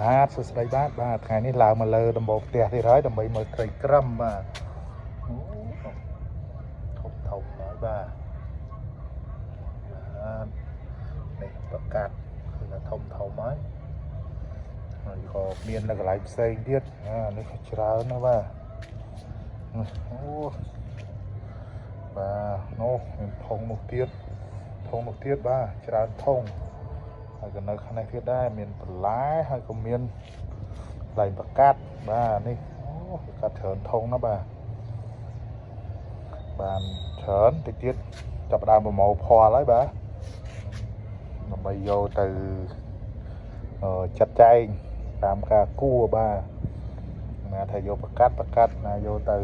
បាទសួស្តីបាទថ្ងៃនេះឡើងមកលើដំបូលផ្ទះទៀតហើយដើម្បីមើលត្រីក្រឹមបាទអូធំហើយបាទនេះប្រកាសគឺថាធំហើយហើយក៏មាននៅកន្លែងផ្សេងទៀតនេះក៏ច្រើនណាស់បាទអូបាទនោះមានធំនោះទៀតបាទច្រើនធំហើយក៏នៅខាងនេះទៀតដែរមានបន្លែហើយក៏មានកន្លែងប្រកាសបាទនេះប្រកាសច្រើនធំណាស់បាទបានច្រើនតិចទៀតចាប់ដើមប្រមូលផលហើយបាទដើម្បីយកទៅចាត់ចែងតាមការគួរបាទណាថាយកប្រកាសណាយកទៅ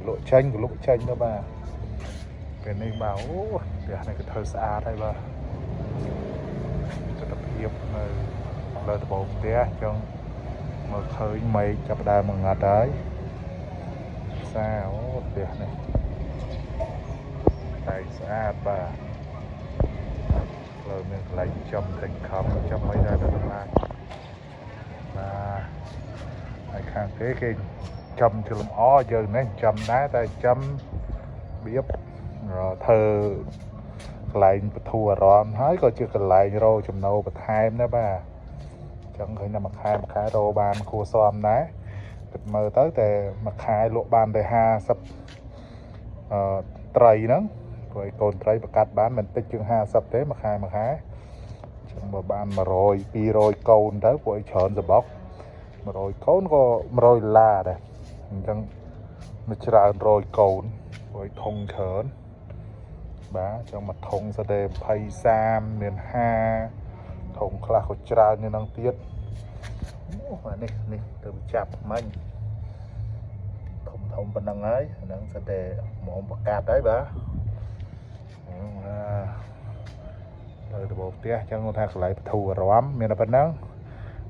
លក់ចេញក៏លក់ចេញទៅបាទពេលនេះបាទអូផ្ទះនេះក៏ធ្វើស្អាតហើយបាទទស្សនវិជ្ជានៅលើដំបូលផ្ទះអញ្ចឹងមើលឃើញមេឃចាប់ដើមមកងាត់ហើយផ្សារអូផ្ទះនេះតែស្អាតបាទលើមានកន្លែងចំតែខំចំអីដែរដល់ណាបាទហើយខាងគេចំជាលំអយើងនេះចំដែរតែចំរបៀបធ្វើកន្លែងបធូរអារម្មណ៍ហើយក៏ជាកន្លែងរកចំណូលបន្ថែមដែរបាទចឹងឃើញថាមួយខែរកបានគួរសមដែរគិតមើលទៅតែមួយខែលក់បានតែ50ត្រីហ្នឹងព្រោះកូនត្រីប្រកាសបានមិនតិចជាង50ទេមួយខែចឹងបើបាន100 200កូនទៅពួកឯងច្រើនសបុក100កូនក៏$100ដែរអញ្ចឹងមិនច្រើន100កូនព្រោះធុងច្រើនបាទចឹងមួយធុងស្ទេ20 30មាន50ធុងខ្លះក៏ច្រើនnhưនឹងទៀតនេះទៅចាប់មិញធំប៉ុណ្ណឹងហើយហ្នឹងស្ទើរហ្មងប្រកាសហើយបាទទៅដំបូលផ្ទះចឹងគាត់ថាកន្លែងបធូរអារម្មណ៍មានតែប៉ុណ្ណឹង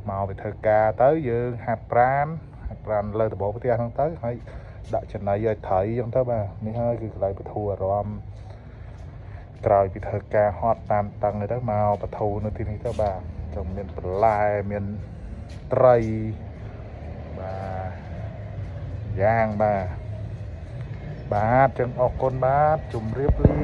មកទៅធ្វើការទៅយើងហាត់ប្រាណលើដំបូលផ្ទះហ្នឹងទៅហើយដាក់ចំណីឲ្យត្រីចឹងទៅបាទនេះហើយគឺកន្លែងបធូរអារម្មណ៍ក្រោយពីធ្វើការហត់តាមតឹងទៅមកបធូរនៅទីនេះទៅបាទចឹងមានបន្លែមានត្រីបាទយ៉ាងបាទចឹងអរគុណបាទជម្រាបលា